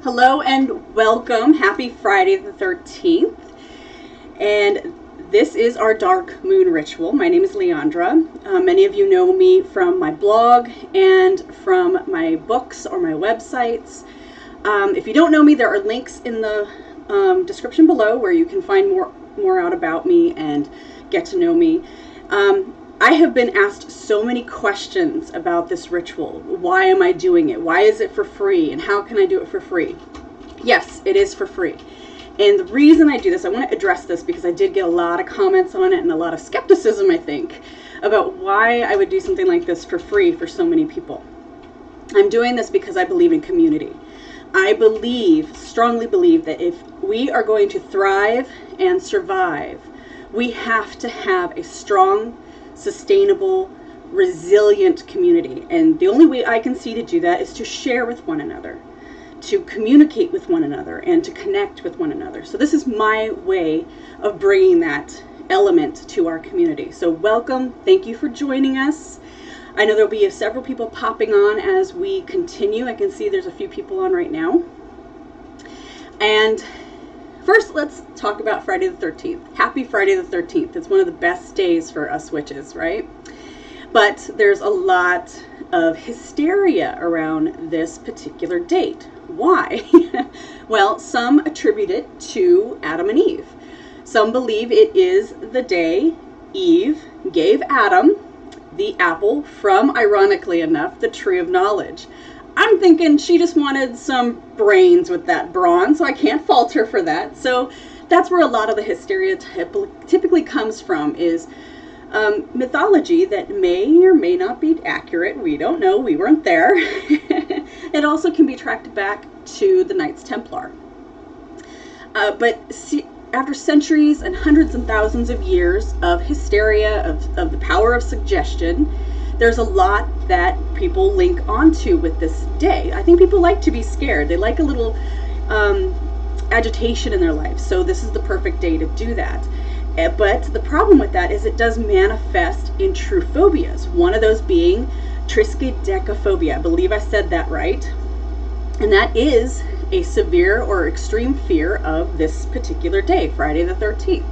Hello and welcome. Happy Friday the 13th. And this is our dark moon ritual. My name is Leandra. Many of you know me from my blog and from my books or my websites. If you don't know me, there are links in the description below where you can find more out about me and get to know me. I have been asked so many questions about this ritual. Why am I doing it? Why is it for free? And how can I do it for free? Yes, it is for free. And the reason I do this, I want to address this because I did get a lot of comments on it and a lot of skepticism, I think, about why I would do something like this for free for so many people. I'm doing this because I believe in community. I strongly believe that if we are going to thrive and survive, we have to have a strong, sustainable, resilient community. And the only way I can see to do that is to share with one another, to communicate with one another, and to connect with one another. So this is my way of bringing that element to our community. So welcome. Thank you for joining us. I know there'll be several people popping on as we continue. I can see there's a few people on right now. And first, let's talk about Friday the 13th. Happy Friday the 13th. It's one of the best days for us witches, right? But there's a lot of hysteria around this particular date. Why? Well, some attribute it to Adam and Eve. Some believe it is the day Eve gave Adam the apple from, ironically enough, the tree of knowledge. I'm thinking she just wanted some brains with that brawn, so I can't fault her for that. So that's where a lot of the hysteria typically comes from, is mythology that may or may not be accurate. We don't know. We weren't there. It also can be tracked back to the Knights Templar. But see, after centuries and hundreds and thousands of years of hysteria, of the power of suggestion, there's a lot that people link onto with this day. I think people like to be scared. They like a little agitation in their life. So this is the perfect day to do that. But the problem with that is it does manifest in true phobias. One of those being triskaidekaphobia. I believe I said that right. And that is a severe or extreme fear of this particular day, Friday the 13th.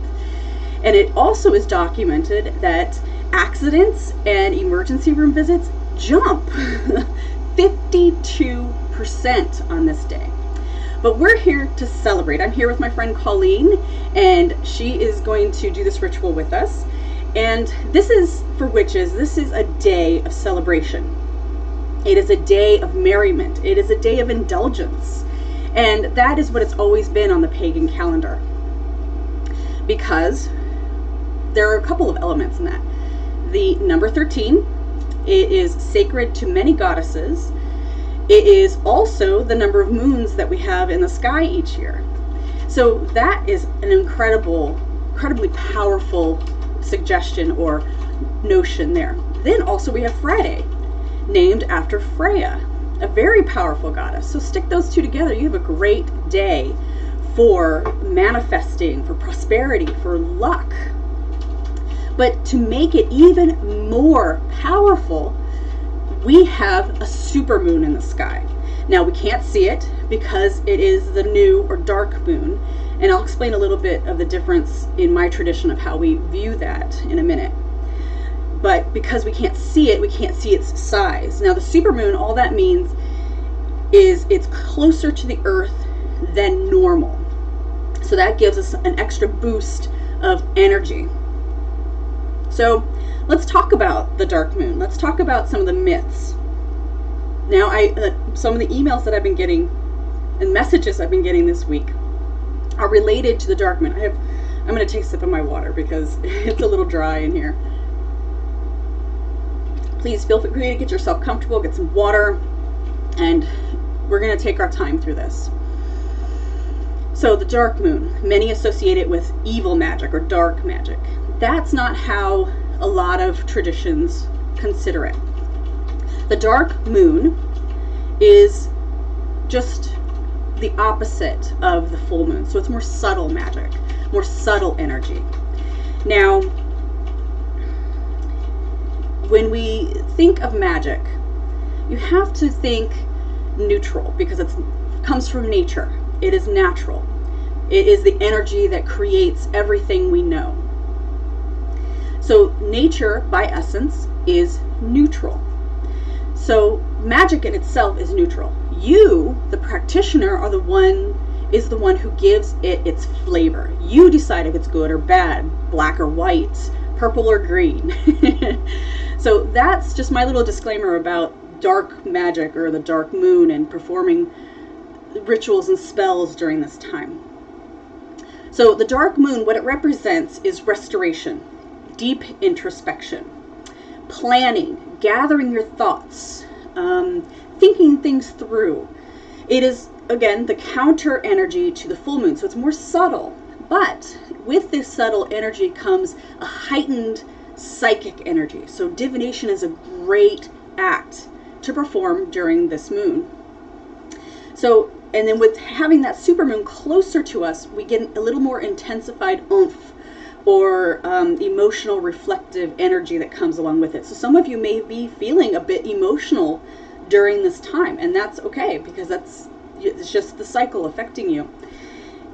And it also is documented that accidents and emergency room visits jump 52% on this day. But we're here to celebrate. I'm here with my friend Colleen, and she is going to do this ritual with us. And this is, for witches, this is a day of celebration. It is a day of merriment. It is a day of indulgence. And that is what it's always been on the pagan calendar. Because there are a couple of elements in that. The number 13, it is sacred to many goddesses. It is also the number of moons that we have in the sky each year. So that is an incredibly powerful suggestion or notion there. Then also we have Friday, named after Freya, a very powerful goddess. So stick those two together. You have a great day for manifesting, for prosperity, for luck. But to make it even more powerful, we have a supermoon in the sky. Now we can't see it because it is the new or dark moon, and I'll explain a little bit of the difference in my tradition of how we view that in a minute. But because we can't see it, we can't see its size. Now the supermoon, all that means is it's closer to the earth than normal. So that gives us an extra boost of energy. So let's talk about the dark moon. Let's talk about some of the myths. Now, some of the emails that I've been getting and messages I've been getting this week are related to the dark moon. I'm going to take a sip of my water because it's a little dry in here. Please feel free to get yourself comfortable, get some water, and we're going to take our time through this. So the dark moon, many associate it with evil magic or dark magic. That's not how a lot of traditions consider it. The dark moon is just the opposite of the full moon. So it's more subtle magic, more subtle energy. Now, when we think of magic, you have to think neutral because it's comes from nature. It is natural. It is the energy that creates everything we know. So nature, by essence, is neutral. So magic in itself is neutral. You, the practitioner, is the one who gives it its flavor. You decide if it's good or bad, black or white, purple or green. So that's just my little disclaimer about dark magic or the dark moon and performing rituals and spells during this time. So the dark moon, what it represents is restoration, deep introspection, planning, gathering your thoughts, thinking things through. It is, again, the counter energy to the full moon, so it's more subtle. But with this subtle energy comes a heightened psychic energy. So divination is a great act to perform during this moon. So, and then with having that supermoon closer to us, we get a little more intensified oomph or emotional reflective energy that comes along with it. So some of you may be feeling a bit emotional during this time, and that's okay, because it's just the cycle affecting you.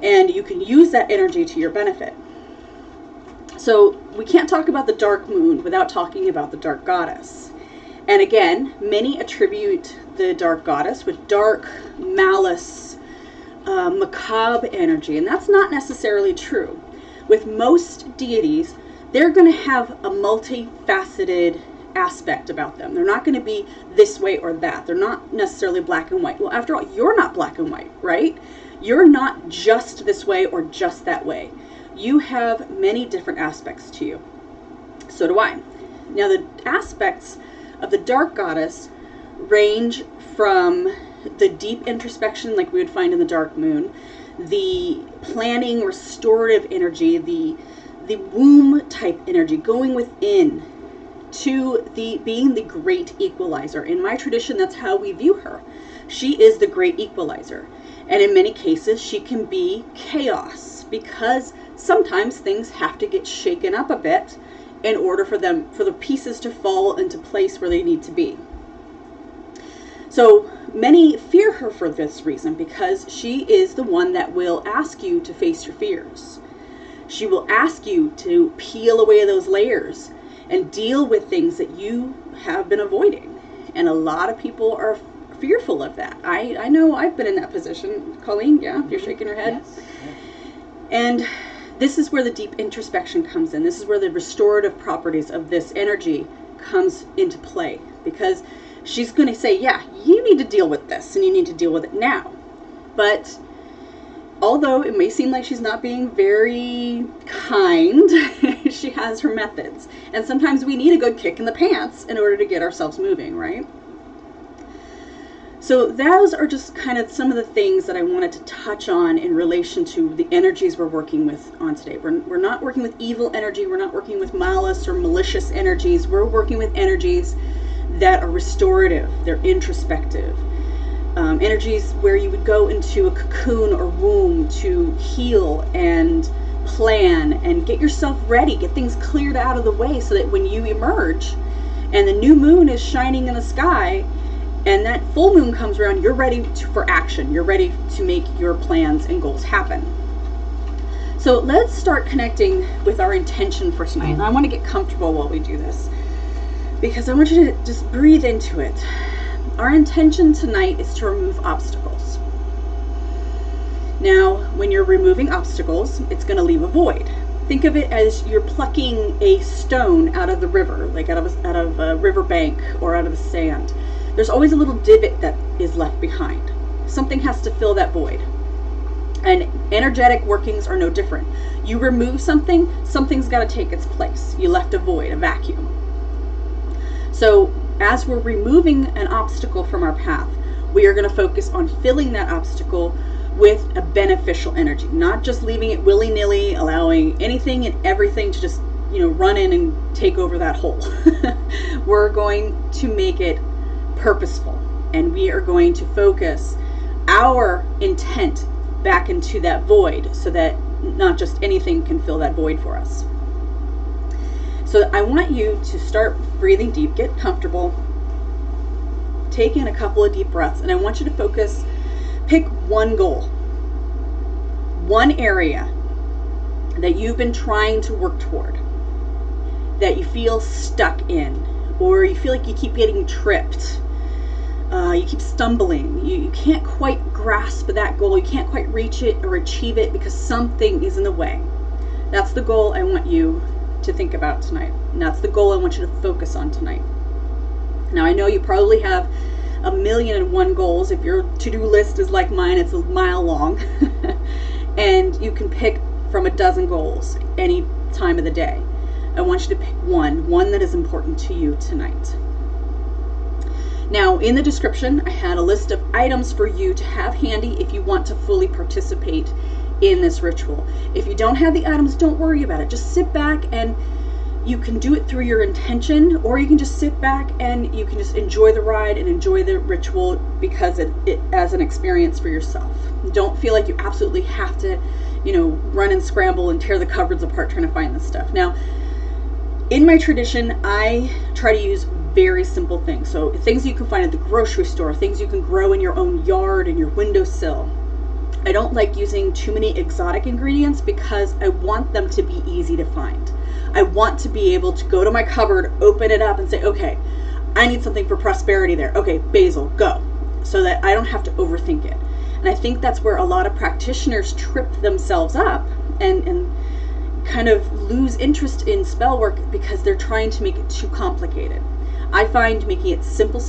And you can use that energy to your benefit. So we can't talk about the dark moon without talking about the dark goddess. And again, many attribute the dark goddess with dark, malice, macabre energy, and that's not necessarily true. With most deities, they're going to have a multifaceted aspect about them. They're not going to be this way or that. They're not necessarily black and white. Well, after all, you're not black and white, right? You're not just this way or just that way. You have many different aspects to you. So do I. Now, the aspects of the dark goddess range from the deep introspection like we would find in the dark moon, the planning, restorative energy, the womb type energy, going within, to the being the great equalizer. In my tradition, that's how we view her. She is the great equalizer. And in many cases, she can be chaos, because sometimes things have to get shaken up a bit in order for the pieces to fall into place where they need to be. So many fear her for this reason, because she is the one that will ask you to face your fears. She will ask you to peel away those layers and deal with things that you have been avoiding. And a lot of people are fearful of that. I know I've been in that position. Colleen, yeah, you're shaking your head. Yes. And this is where the deep introspection comes in. This is where the restorative properties of this energy comes into play, because she's going to say, yeah, you need to deal with this, and you need to deal with it now. But although it may seem like she's not being very kind, she has her methods. And sometimes we need a good kick in the pants in order to get ourselves moving, right? So those are just kind of some of the things that I wanted to touch on in relation to the energies we're working with on today. We're not working with evil energy. We're not working with malice or malicious energies. We're working with energies that are restorative. They're introspective. Energies where you would go into a cocoon or womb to heal and plan and get yourself ready, get things cleared out of the way, so that when you emerge and the new moon is shining in the sky and that full moon comes around, you're ready for action. You're ready to make your plans and goals happen. So let's start connecting with our intention for tonight. And I want to get comfortable while we do this, because I want you to just breathe into it. Our intention tonight is to remove obstacles. Now, when you're removing obstacles, it's going to leave a void. Think of it as you're plucking a stone out of the river, like out of a river bank or out of the sand. There's always a little divot that is left behind. Something has to fill that void. And energetic workings are no different. You remove something, something's got to take its place. You left a void, a vacuum. So as we're removing an obstacle from our path, we are going to focus on filling that obstacle with a beneficial energy, not just leaving it willy-nilly, allowing anything and everything to just, run in and take over that hole. We're going to make it purposeful, and we are going to focus our intent back into that void, so that not just anything can fill that void for us. So I want you to start breathing deep, get comfortable, take in a couple of deep breaths, and I want you to Pick one goal, one area that you've been trying to work toward, that you feel stuck in, or you feel like you keep getting tripped, you keep stumbling, you can't quite grasp that goal, you can't quite reach it or achieve it because something is in the way. That's the goal I want you to think about tonight, and that's the goal I want you to focus on tonight. Now, I know you probably have 1,000,001 goals. If your to-do list is like mine, it's a mile long. And you can pick from a dozen goals any time of the day. I want you to pick one that is important to you tonight. Now, in the description, I had a list of items for you to have handy if you want to fully participate in this ritual. If you don't have the items, don't worry about it. Just sit back, and you can do it through your intention, or you can just sit back and you can just enjoy the ride and enjoy the ritual because it as an experience for yourself. Don't feel like you absolutely have to, run and scramble and tear the cupboards apart trying to find this stuff. Now, in my tradition, I try to use very simple things. So things you can find at the grocery store, things you can grow in your own yard and your windowsill. I don't like using too many exotic ingredients because I want them to be easy to find. I want to be able to go to my cupboard, open it up, and say, okay, I need something for prosperity there. Okay, basil, go. So that I don't have to overthink it. And I think that's where a lot of practitioners trip themselves up and kind of lose interest in spell work because they're trying to make it too complicated. I find making it simple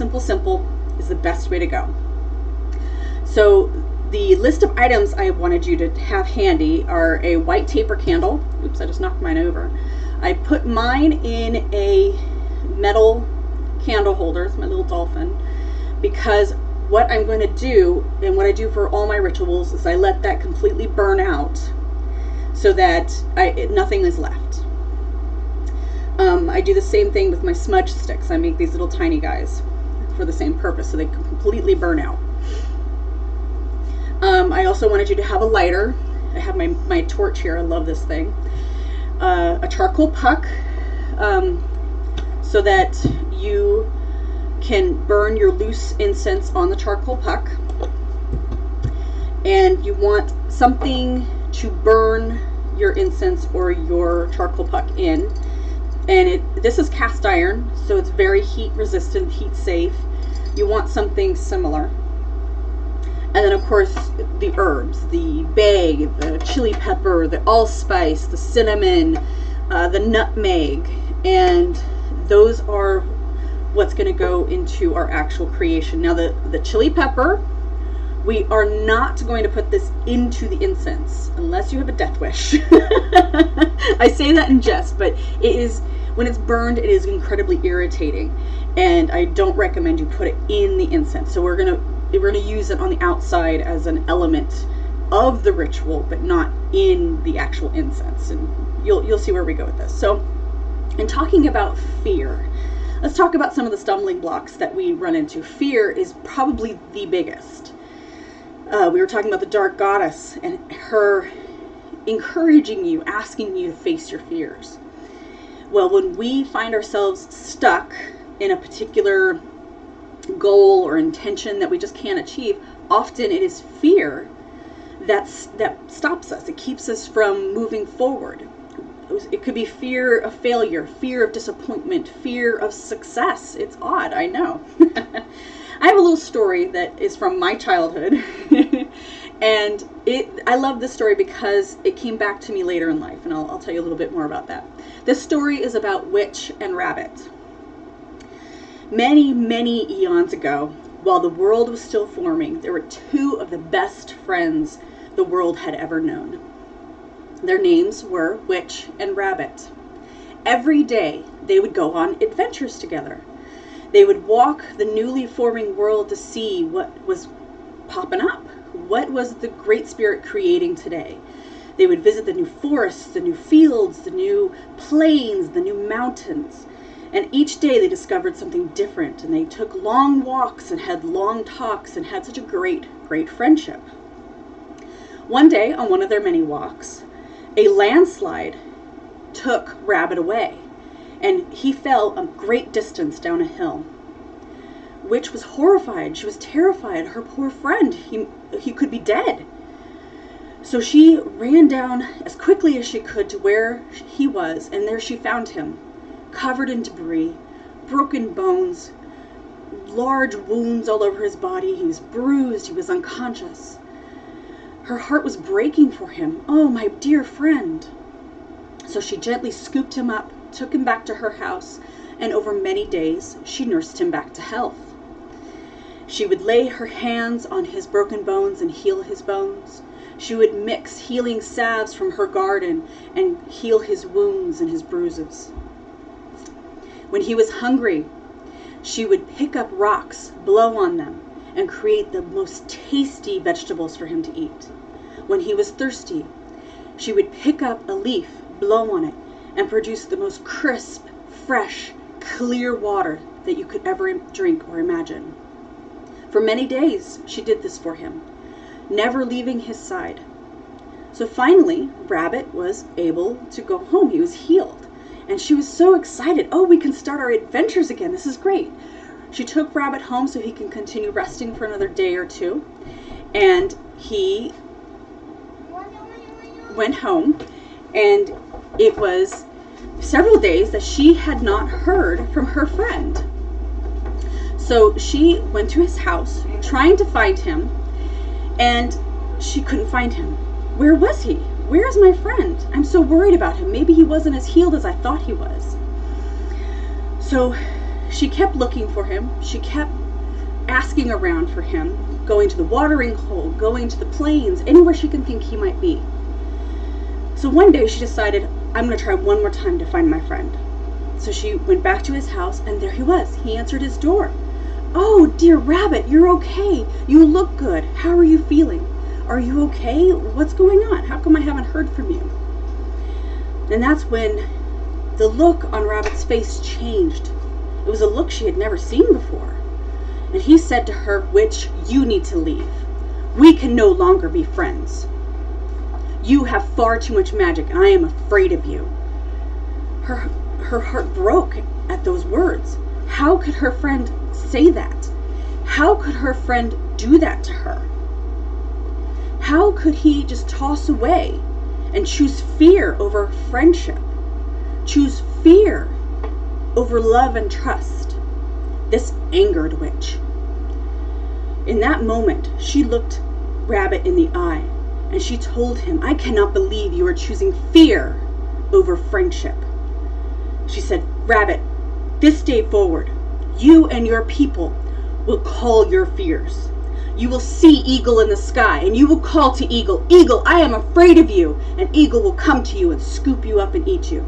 is the best way to go. So the list of items I wanted you to have handy are a white taper candle. Oops, I just knocked mine over. I put mine in a metal candle holder. It's my little dolphin. Because what I'm going to do, and what I do for all my rituals, is I let that completely burn out so that nothing is left. I do the same thing with my smudge sticks. I make these little tiny guys for the same purpose, so they can completely burn out. I also wanted you to have a lighter. I have my torch here. I love this thing. A charcoal puck, so that you can burn your loose incense on the charcoal puck. And you want something to burn your incense or your charcoal puck in. And this is cast iron, so it's very heat resistant, heat safe. You want something similar. And then, of course, the herbs, the bay, the chili pepper, the allspice, the cinnamon, the nutmeg, and those are what's going to go into our actual creation. Now, the chili pepper, we are not going to put this into the incense unless you have a death wish. I say that in jest, but it is, when it's burned, it is incredibly irritating, and I don't recommend you put it in the incense. So we're going to use it on the outside as an element of the ritual, but not in the actual incense. And you'll see where we go with this. So, in talking about fear, let's talk about some of the stumbling blocks that we run into. Fear is probably the biggest. We were talking about the dark goddess and her encouraging you, asking you to face your fears. Well, when we find ourselves stuck in a particular goal or intention that we just can't achieve, often it is fear that stops us. It keeps us from moving forward. It could be fear of failure, fear of disappointment, fear of success. It's odd, I know. I have a little story that is from my childhood, and I love this story because it came back to me later in life, and I'll tell you a little bit more about that. This story is about witch and rabbit. Many, many eons ago, while the world was still forming, there were two of the best friends the world had ever known. Their names were Witch and Rabbit. Every day, they would go on adventures together. They would walk the newly forming world to see what was popping up. What was the Great Spirit creating today? They would visit the new forests, the new fields, the new plains, the new mountains. And each day they discovered something different, and they took long walks and had long talks and had such a great, great friendship. One day, on one of their many walks, a landslide took Rabbit away, and he fell a great distance down a hill. witch was horrified. She was terrified. Her poor friend, he could be dead. So she ran down as quickly as she could to where he was, and there she found him, covered in debris, broken bones, large wounds all over his body. He was bruised. He was unconscious. Her heart was breaking for him. Oh, my dear friend. So she gently scooped him up, took him back to her house, and over many days, she nursed him back to health. She would lay her hands on his broken bones and heal his bones. She would mix healing salves from her garden and heal his wounds and his bruises. When he was hungry, she would pick up rocks, blow on them, and create the most tasty vegetables for him to eat. When he was thirsty, she would pick up a leaf, blow on it, and produce the most crisp, fresh, clear water that you could ever drink or imagine. For many days, she did this for him, never leaving his side. So finally, Rabbit was able to go home. He was healed. And she was so excited. Oh, we can start our adventures again. This is great. She took Rabbit home so he can continue resting for another day or two. And he went home, and it was several days that she had not heard from her friend. So she went to his house trying to find him, and she couldn't find him. Where was he? Where's my friend? I'm so worried about him. Maybe he wasn't as healed as I thought he was. So she kept looking for him. She kept asking around for him, going to the watering hole, going to the plains, anywhere she could think he might be. So one day she decided, I'm going to try one more time to find my friend. So she went back to his house, and there he was. He answered his door. Oh, dear Rabbit, you're okay. You look good. How are you feeling? Are you okay? What's going on? How come I haven't heard from you? And that's when the look on Rabbit's face changed. It was a look she had never seen before. And he said to her, Witch, you need to leave. We can no longer be friends. You have far too much magic, and I am afraid of you. Her heart broke at those words. How could her friend say that? How could her friend do that to her? How could he just toss away and choose fear over friendship? Choose fear over love and trust? This angered Witch. In that moment, she looked Rabbit in the eye, and she told him, I cannot believe you are choosing fear over friendship. She said, Rabbit, this day forward, you and your people will call your fears. You will see Eagle in the sky, and you will call to Eagle, Eagle, I am afraid of you, and Eagle will come to you and scoop you up and eat you.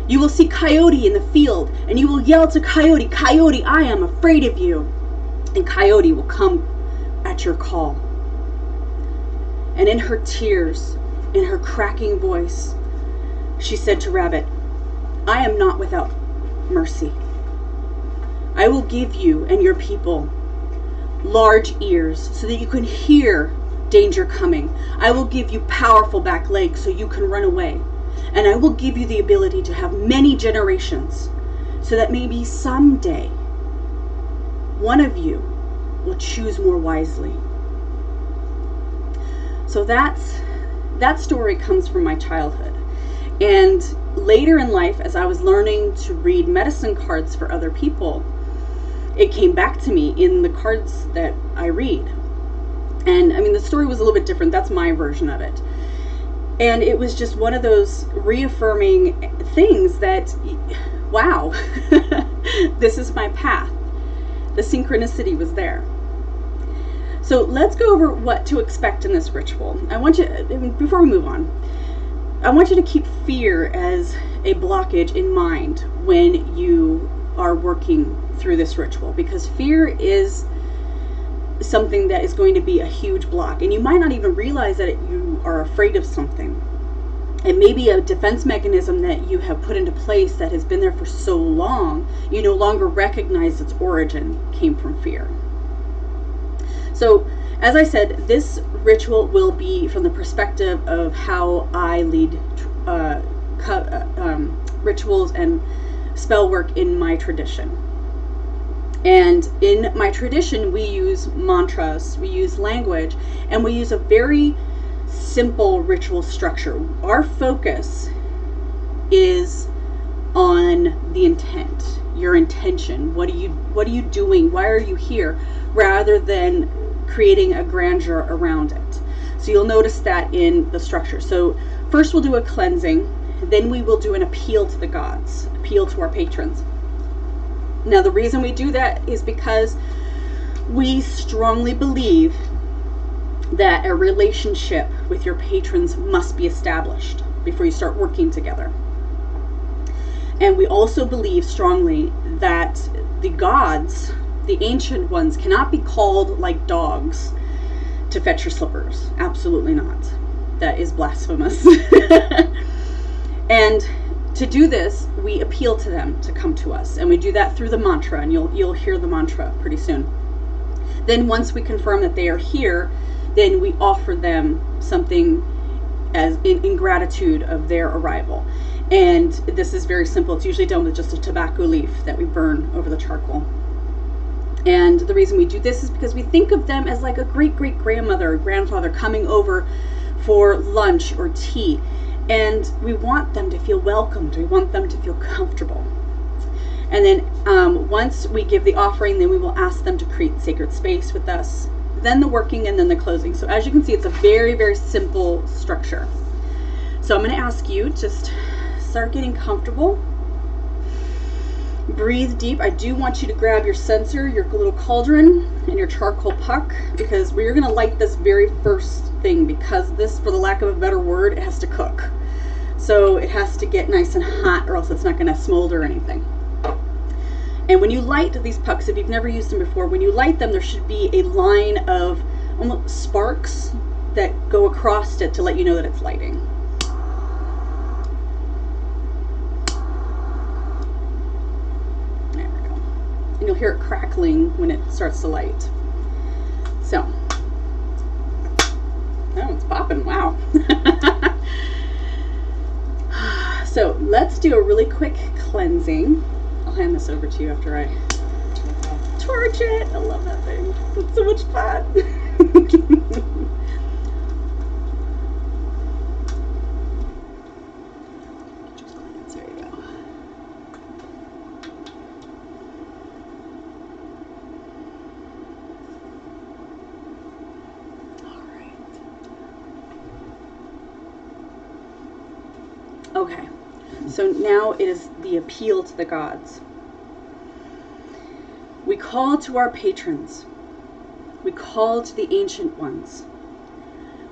You will see Coyote in the field, and you will yell to Coyote, Coyote, I am afraid of you, and Coyote will come at your call. And in her tears, in her cracking voice, she said to Rabbit, I am not without mercy. I will give you and your people large ears so that you can hear danger coming. I will give you powerful back legs so you can run away. And I will give you the ability to have many generations so that maybe someday one of you will choose more wisely. So that story comes from my childhood. And later in life, as I was learning to read medicine cards for other people, it came back to me in the cards that I read. And I mean, the story was a little bit different. That's my version of it. And it was just one of those reaffirming things that, wow, this is my path. The synchronicity was there. So let's go over what to expect in this ritual. I want you, before we move on, I want you to keep fear as a blockage in mind when you are working through this ritual, because fear is something that is going to be a huge block, and you might not even realize that you are afraid of something. It may be a defense mechanism that you have put into place that has been there for so long, you no longer recognize its origin came from fear. So, as I said, this ritual will be from the perspective of how I lead rituals and spell work in my tradition. And in my tradition, we use mantras, we use language, and we use a very simple ritual structure. Our focus is on the intent, your intention. What are you doing? Why are you here? Rather than creating a grandeur around it. So you'll notice that in the structure. So first we'll do a cleansing, then we will do an appeal to the gods, appeal to our patrons. Now the reason we do that is because we strongly believe that a relationship with your patrons must be established before you start working together. And we also believe strongly that the gods, the ancient ones, cannot be called like dogs to fetch your slippers. Absolutely not. That is blasphemous. And to do this, we appeal to them to come to us. And we do that through the mantra, and you'll hear the mantra pretty soon. Then once we confirm that they are here, then we offer them something as in gratitude of their arrival. And this is very simple. It's usually done with just a tobacco leaf that we burn over the charcoal. And the reason we do this is because we think of them as like a great-great-grandmother or grandfather coming over for lunch or tea. And we want them to feel welcomed. We want them to feel comfortable. And then once we give the offering, then we will ask them to create sacred space with us. Then the working, and then the closing. So as you can see, it's a very, very simple structure. So I'm going to ask you, just start getting comfortable. Breathe deep. I do want you to grab your censer, your little cauldron, and your charcoal puck, because we're going to light this very first thing, because this, for the lack of a better word, it has to cook. So it has to get nice and hot, or else it's not going to smolder or anything. And when you light these pucks, if you've never used them before, when you light them, there should be a line of almost sparks that go across it to let you know that it's lighting. There we go. And you'll hear it crackling when it starts to light. So, oh, it's popping, wow. So let's do a really quick cleansing. I'll hand this over to you after I torch it. I love that thing. It's so much fun. There you go. All right. Okay. So now it is the appeal to the gods. We call to our patrons. We call to the ancient ones.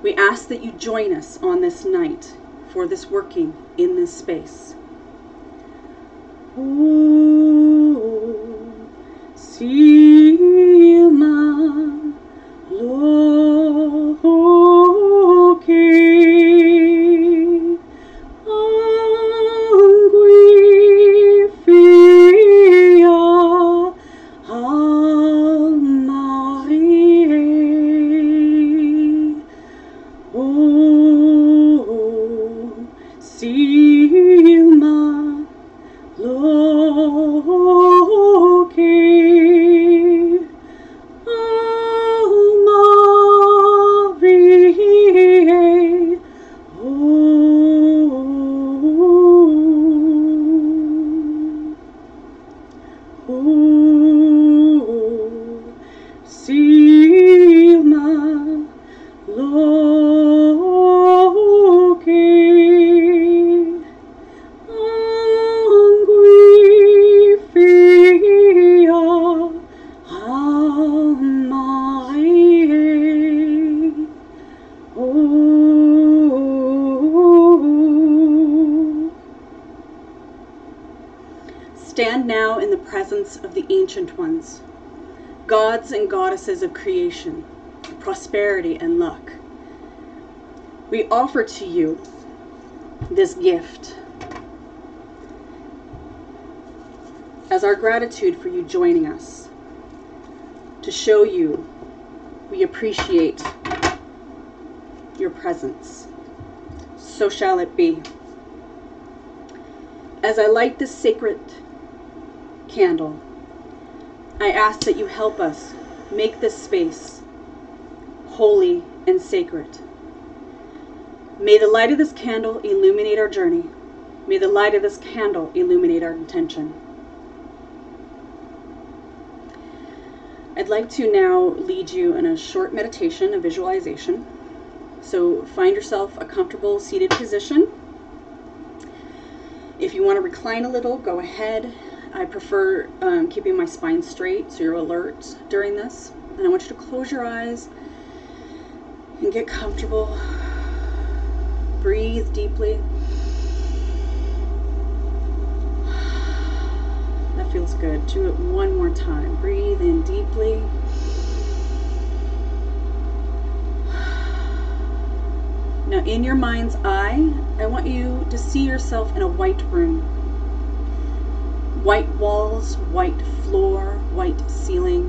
We ask that you join us on this night for this working in this space. Oh, Sima Loki. Stand now in the presence of the ancient ones, gods and goddesses of creation, prosperity and luck. We offer to you this gift as our gratitude for you joining us, to show you we appreciate your presence. So shall it be. As I light this sacred candle, I ask that you help us make this space holy and sacred. May the light of this candle illuminate our journey. May the light of this candle illuminate our intention. I'd like to now lead you in a short meditation, a visualization. So find yourself a comfortable seated position. If you want to recline a little, go ahead. I prefer keeping my spine straight so you're alert during this. And I want you to close your eyes and get comfortable. Breathe deeply. That feels good. Do it one more time. Breathe in deeply. Now, in your mind's eye, I want you to see yourself in a white room. White walls, white floor, white ceiling.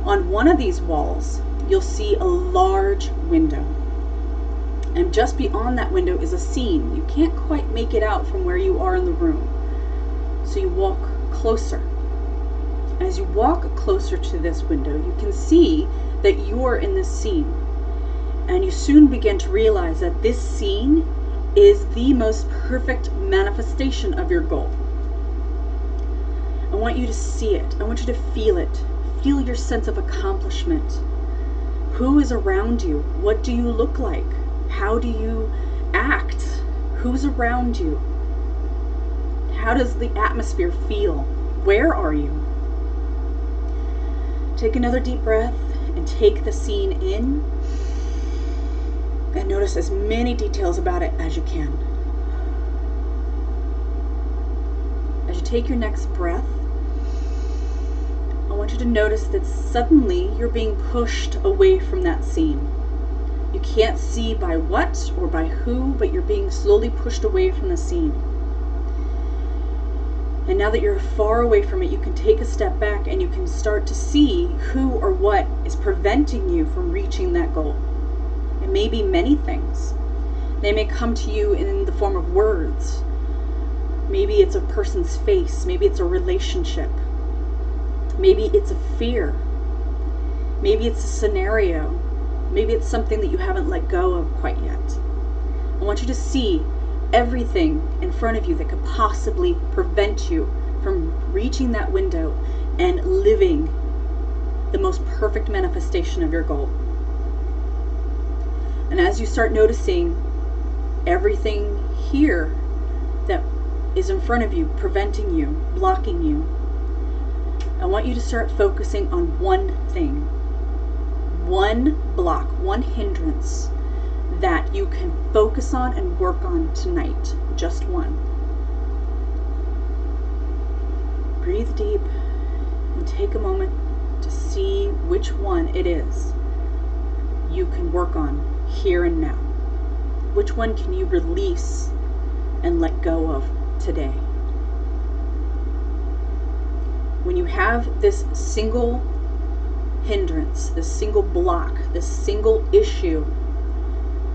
On one of these walls, you'll see a large window. And just beyond that window is a scene. You can't quite make it out from where you are in the room. So you walk closer. As you walk closer to this window, you can see that you're in this scene. And you soon begin to realize that this scene is the most perfect manifestation of your goal. I want you to see it. I want you to feel it. Feel your sense of accomplishment. Who is around you? What do you look like? How do you act? Who's around you? How does the atmosphere feel? Where are you? Take another deep breath and take the scene in. And notice as many details about it as you can. As you take your next breath, I want you to notice that suddenly you're being pushed away from that scene. You can't see by what or by who, but you're being slowly pushed away from the scene. And now that you're far away from it, you can take a step back and you can start to see who or what is preventing you from reaching that goal. It may be many things. They may come to you in the form of words. Maybe it's a person's face. Maybe it's a relationship. Maybe it's a fear. Maybe it's a scenario. Maybe it's something that you haven't let go of quite yet. I want you to see everything in front of you that could possibly prevent you from reaching that window and living the most perfect manifestation of your goal. And as you start noticing everything here that is in front of you, preventing you, blocking you, I want you to start focusing on one thing, one block, one hindrance that you can focus on and work on tonight. Just one. Breathe deep and take a moment to see which one it is you can work on here and now. Which one can you release and let go of today? When you have this single hindrance, this single block, this single issue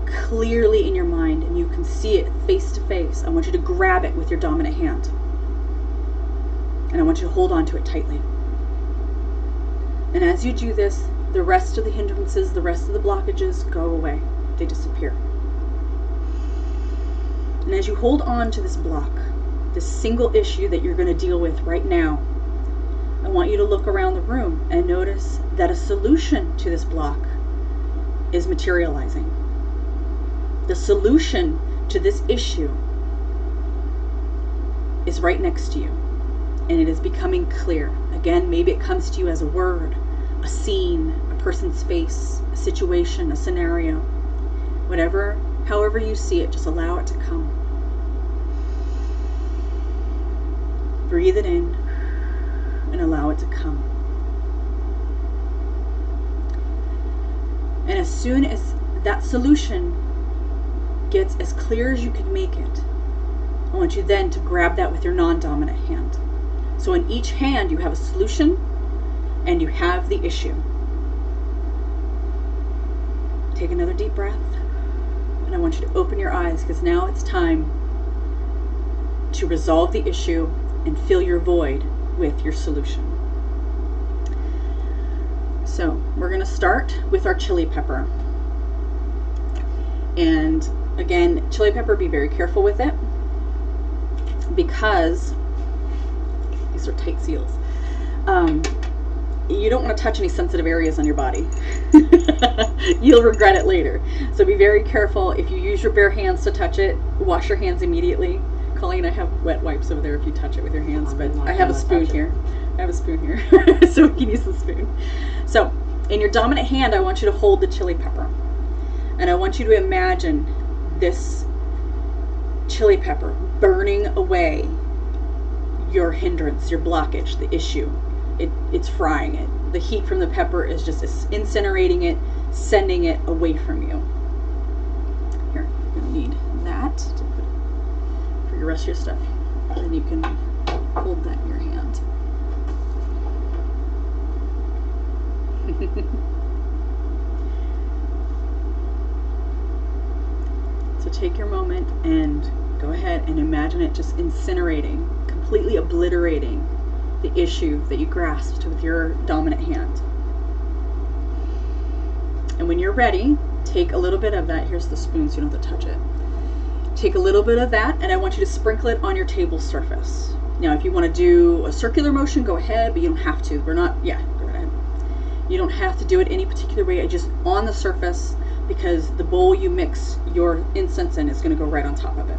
clearly in your mind and you can see it face to face, I want you to grab it with your dominant hand. And I want you to hold on to it tightly. And as you do this, the rest of the hindrances, the rest of the blockages go away. They disappear. And as you hold on to this block, this single issue that you're going to deal with right now, I want you to look around the room and notice that a solution to this block is materializing. The solution to this issue is right next to you, and it is becoming clear. Again, maybe it comes to you as a word, a scene, a person's face, a situation, a scenario. Whatever, however you see it, just allow it to come. Breathe it in and allow it to come. And as soon as that solution gets as clear as you can make it, I want you then to grab that with your non-dominant hand. So in each hand you have a solution and you have the issue. Take another deep breath, and I want you to open your eyes because now it's time to resolve the issue and fill your void with your solution. So we're going to start with our chili pepper. And again, chili pepper, be very careful with it because these are tight seals. You don't want to touch any sensitive areas on your body. You'll regret it later. So be very careful. If you use your bare hands to touch it, wash your hands immediately. Colleen, I have wet wipes over there if you touch it with your hands, but I have a spoon here. I have a spoon here, so we can use the spoon. So in your dominant hand, I want you to hold the chili pepper. And I want you to imagine this chili pepper burning away your hindrance, your blockage, the issue. It's frying it. The heat from the pepper is just incinerating it, sending it away from you. Here, you're going to need that to put for your rest of your stuff. And you can hold that in your hand. So take your moment and go ahead and imagine it just incinerating, completely obliterating the issue that you grasped with your dominant hand. And when you're ready, take a little bit of that. Here's the spoon so you don't have to touch it. Take a little bit of that and I want you to sprinkle it on your table surface. Now if you want to do a circular motion, go ahead, but you don't have to. We're not, yeah, go right ahead. You don't have to do it any particular way, just on the surface, because the bowl you mix your incense in is going to go right on top of it.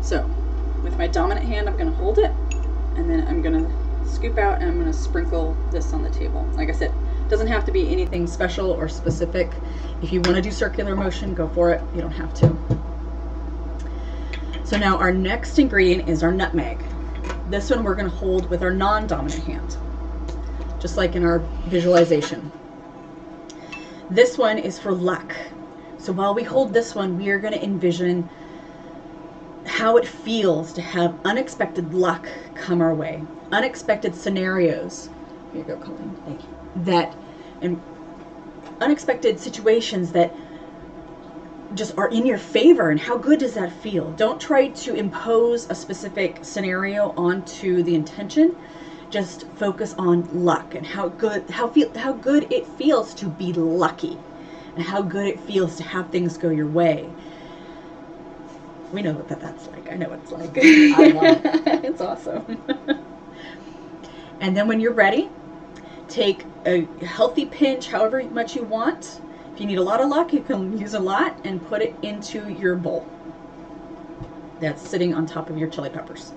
So with my dominant hand, I'm going to hold it, and then I'm going to scoop out and I'm going to sprinkle this on the table. Like I said, it doesn't have to be anything special or specific. If you want to do circular motion, go for it. You don't have to. So now our next ingredient is our nutmeg. This one we're going to hold with our non-dominant hand, just like in our visualization. This one is for luck. So while we hold this one, we are going to envision how it feels to have unexpected luck come our way. Unexpected scenarios. Here you go, Colleen. Thank you. And unexpected situations that just are in your favor, and how good does that feel? Don't try to impose a specific scenario onto the intention. Just focus on luck and how good it feels to be lucky, and how good it feels to have things go your way. We know what that's like. I know what it's like. I love it. It's awesome. And then when you're ready, take a healthy pinch, however much you want. If you need a lot of luck, you can use a lot, and put it into your bowl that's sitting on top of your chili peppers.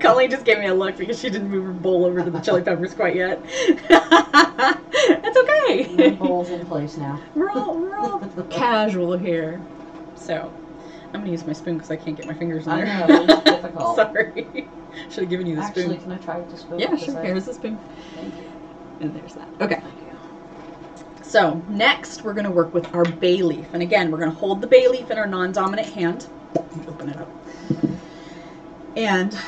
Colleen just gave me a look because she didn't move her bowl over to the chili peppers quite yet. That's okay. My bowl's in place now. We're all casual here. So I'm gonna use my spoon because I can't get my fingers in there. I know, it's difficult. Sorry. Should have given you the spoon. Actually, can I try with the spoon? Yeah, sure. Here's the spoon. Thank you. And there's that. Okay. So next we're going to work with our bay leaf. And again, we're going to hold the bay leaf in our non-dominant hand. Open it up. And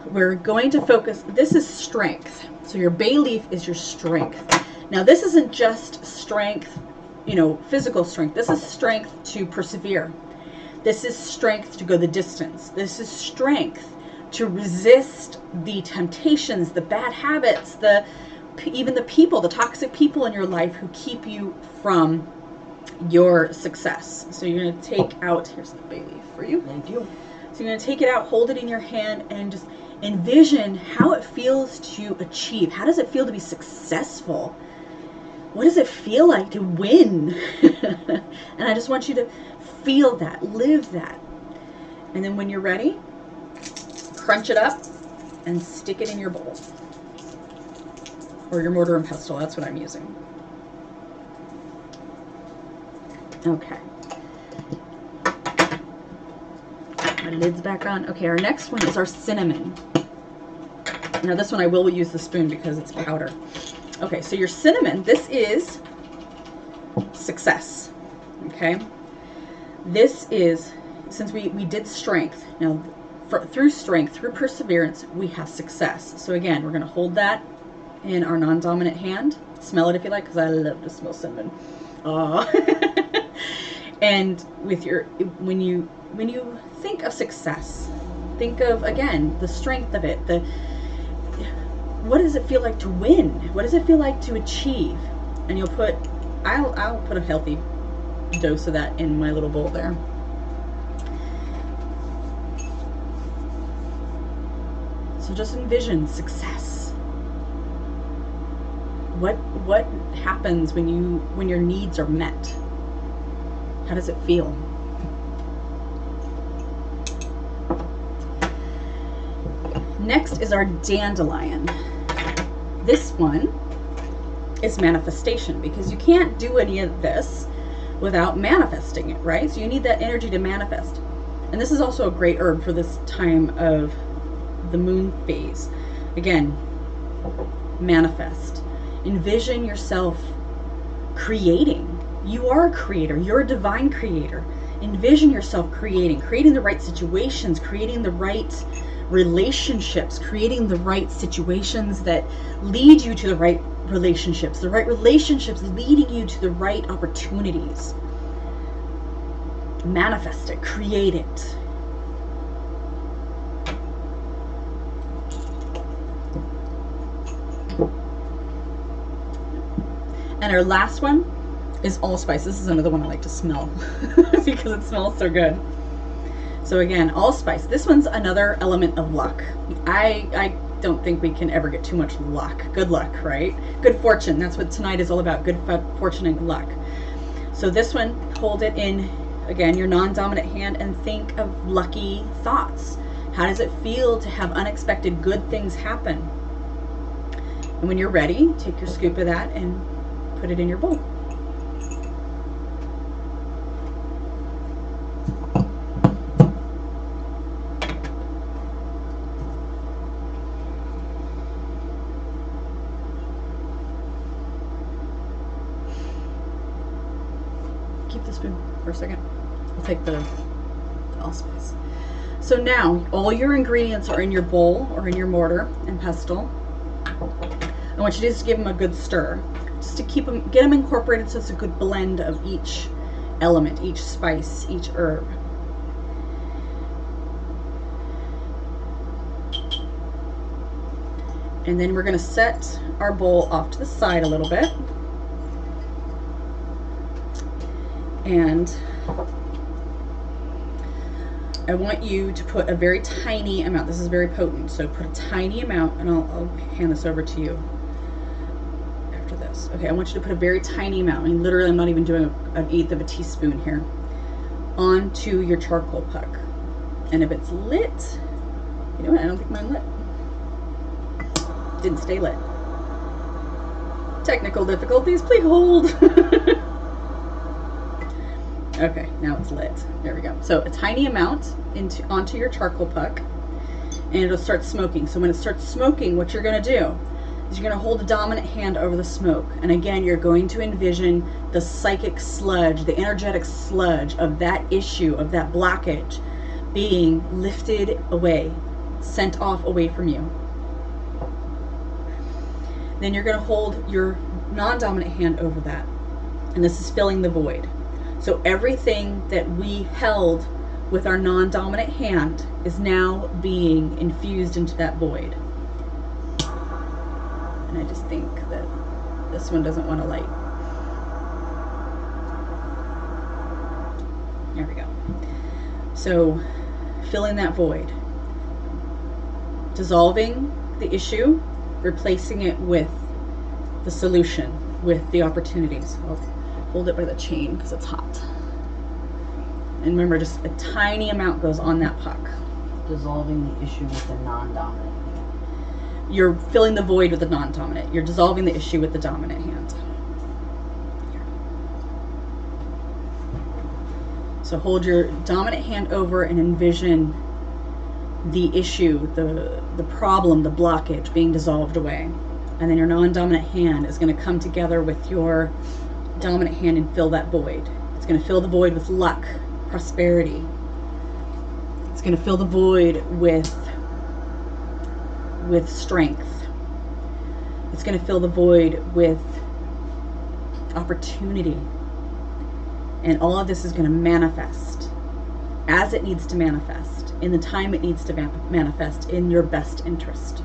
we're going to focus, this is strength. So your bay leaf is your strength. Now this isn't just strength, you know, physical strength. This is strength to persevere. This is strength to go the distance. This is strength to resist the temptations, the bad habits, even the people, the toxic people in your life who keep you from your success. So you're going to take out, here's the bay leaf for you. Thank you. So you're going to take it out, hold it in your hand, and just envision how it feels to achieve. How does it feel to be successful? What does it feel like to win? And I just want you to feel that, live that. And then when you're ready, crunch it up and stick it in your bowl. Or your mortar and pestle, that's what I'm using. Okay. My lid's back on. Okay, our next one is our cinnamon. Now this one I will use the spoon because it's powder. Okay, so your cinnamon, this is success. Okay? This is, since we did strength, now through strength, through perseverance, we have success. So again, we're going to hold that in our non-dominant hand. Smell it if you like, because I love to smell cinnamon. And with your, when you think of success, think of, again, the strength of it. What does it feel like to win? What does it feel like to achieve? And you'll put, I'll put a healthy dose of that in my little bowl there. So just envision success. What happens when your needs are met? How does it feel? Next is our dandelion. This one is manifestation, because you can't do any of this without manifesting it, right? So you need that energy to manifest. And this is also a great herb for this time of the moon phase. Again, manifest. Envision yourself creating. You are a creator. You're a divine creator. Envision yourself creating the right situations, creating the right relationships, creating the right situations that lead you to the right relationships leading you to the right opportunities. Manifest it, create it. And our last one is allspice. This is another one I like to smell because it smells so good. So again, allspice. This one's another element of luck. I don't think we can ever get too much luck. Good luck, right? Good fortune. That's what tonight is all about. Good fortune and luck. So this one, hold it in, again, your non-dominant hand and think of lucky thoughts. How does it feel to have unexpected good things happen? And when you're ready, take your scoop of that and put it in your bowl. Keep the spoon for a second. I'll take the allspice. So now all your ingredients are in your bowl or in your mortar and pestle. I want you to just give them a good stir, just to keep them, get them incorporated so it's a good blend of each element, each spice, each herb. And then we're going to set our bowl off to the side a little bit. And I want you to put a very tiny amount. This is very potent, so put a tiny amount, and I'll hand this over to you after this. Okay, I want you to put a very tiny amount. I mean, literally, I'm not even doing an eighth of a teaspoon here, onto your charcoal puck. And if it's lit, you know what? I don't think mine lit. Didn't stay lit. Technical difficulties. Please hold. Okay, now it's lit. There we go. So a tiny amount onto your charcoal puck, and it'll start smoking. So when it starts smoking, what you're going to do is you're going to hold a dominant hand over the smoke. And again, you're going to envision the psychic sludge, the energetic sludge of that issue, of that blockage, being lifted away, sent off away from you. Then you're going to hold your non-dominant hand over that. And this is filling the void. So everything that we held with our non-dominant hand is now being infused into that void. And I just think that this one doesn't want to light. There we go. So filling that void. Dissolving the issue, replacing it with the solution, with the opportunities. I'll hold it by the chain because it's hot. And remember, just a tiny amount goes on that puck. Dissolving the issue with the non-dominant. You're filling the void with the non-dominant. You're dissolving the issue with the dominant hand. So hold your dominant hand over and envision the issue, the problem, the blockage being dissolved away. And then your non-dominant hand is going to come together with your dominant hand and fill that void. It's going to fill the void with luck, prosperity. It's going to fill the void with strength. It's going to fill the void with opportunity. And all of this is going to manifest as it needs to manifest, in the time it needs to manifest, in your best interest.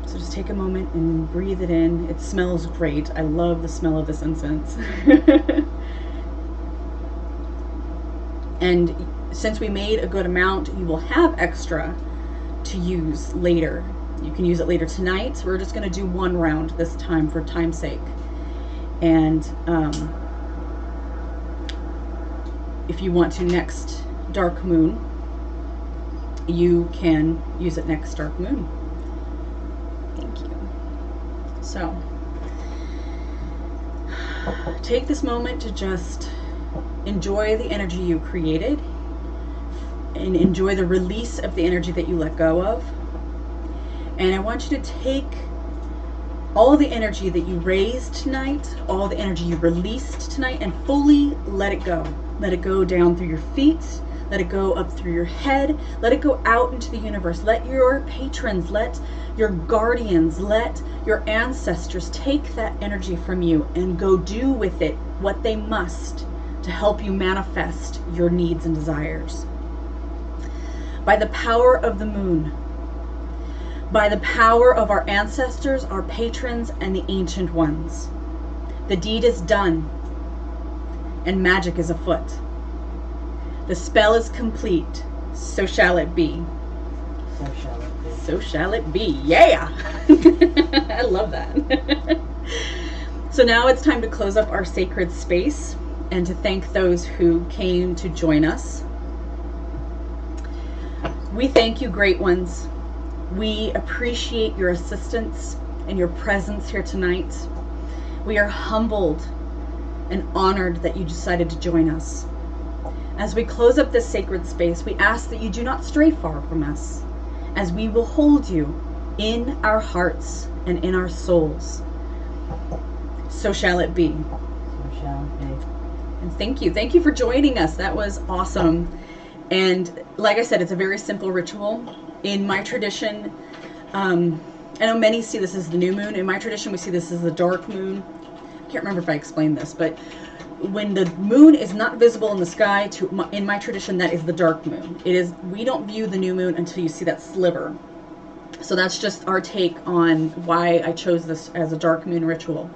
So just take a moment and breathe it in. It smells great. I love the smell of this incense. And since we made a good amount, you will have extra to use later. You can use it later tonight. We're just going to do one round this time for time's sake. And if you want to next dark moon, you can use it next dark moon. Thank you. So take this moment to just enjoy the energy you created and enjoy the release of the energy that you let go of. And I want you to take all the energy that you raised tonight, all the energy you released tonight, and fully let it go. Let it go down through your feet. Let it go up through your head. Let it go out into the universe. Let your patrons, let your guardians, let your ancestors take that energy from you and go do with it what they must to help you manifest your needs and desires. By the power of the moon, by the power of our ancestors, our patrons, and the ancient ones, the deed is done, and magic is afoot. The spell is complete, so shall it be. So shall it be. So shall it be. Yeah! I love that. So now it's time to close up our sacred space and to thank those who came to join us. We thank you, great ones. We appreciate your assistance and your presence here tonight. We are humbled and honored that you decided to join us. As we close up this sacred space, we ask that you do not stray far from us, as we will hold you in our hearts and in our souls. So shall it be. So shall it be. And thank you. Thank you for joining us. That was awesome. And like I said, it's a very simple ritual. In my tradition, I know many see this as the new moon. In my tradition, we see this as the dark moon. I can't remember if I explained this, but when the moon is not visible in the sky, in my tradition, that is the dark moon. It is. We don't view the new moon until you see that sliver. So that's just our take on why I chose this as a dark moon ritual.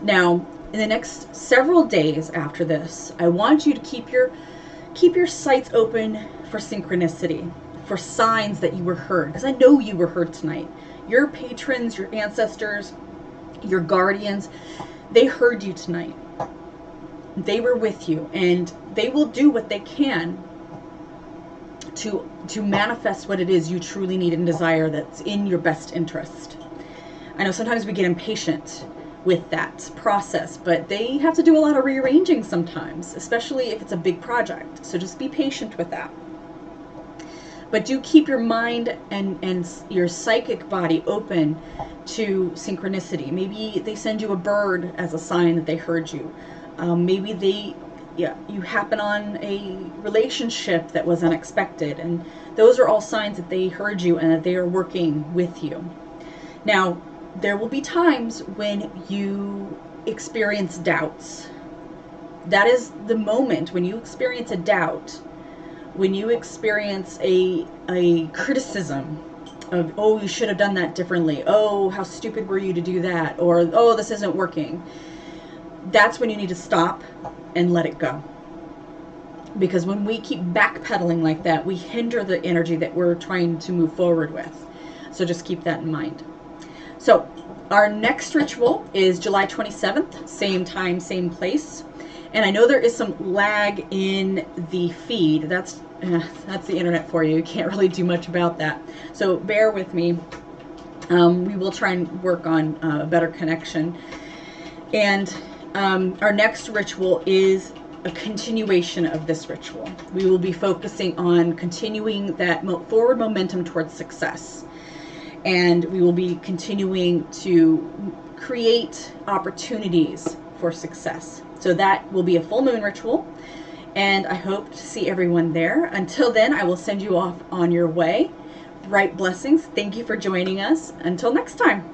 Now, in the next several days after this, I want you to keep your sights open for synchronicity, for signs that you were heard, because I know you were heard tonight. Your patrons, your ancestors, your guardians, they heard you tonight. They were with you, and they will do what they can to manifest what it is you truly need and desire that's in your best interest. I know sometimes we get impatient with that process, but they have to do a lot of rearranging sometimes, especially if it's a big project. So just be patient with that. But do keep your mind and your psychic body open to synchronicity. Maybe they send you a bird as a sign that they heard you. Maybe you happen on a relationship that was unexpected, and those are all signs that they heard you and that they are working with you. Now, there will be times when you experience doubts. That is the moment when you experience a doubt, when you experience a criticism of, oh, you should have done that differently. Oh, how stupid were you to do that? Or, oh, this isn't working. That's when you need to stop and let it go. Because when we keep backpedaling like that, we hinder the energy that we're trying to move forward with. So just keep that in mind. So our next ritual is July 27th, same time, same place. And I know there is some lag in the feed. That's the internet for you. You can't really do much about that. So bear with me. We will try and work on a better connection. And our next ritual is a continuation of this ritual. We will be focusing on continuing that forward momentum towards success. And we will be continuing to create opportunities for success. So that will be a full moon ritual, and I hope to see everyone there. Until then, I will send you off on your way. Bright blessings. Thank you for joining us. Until next time.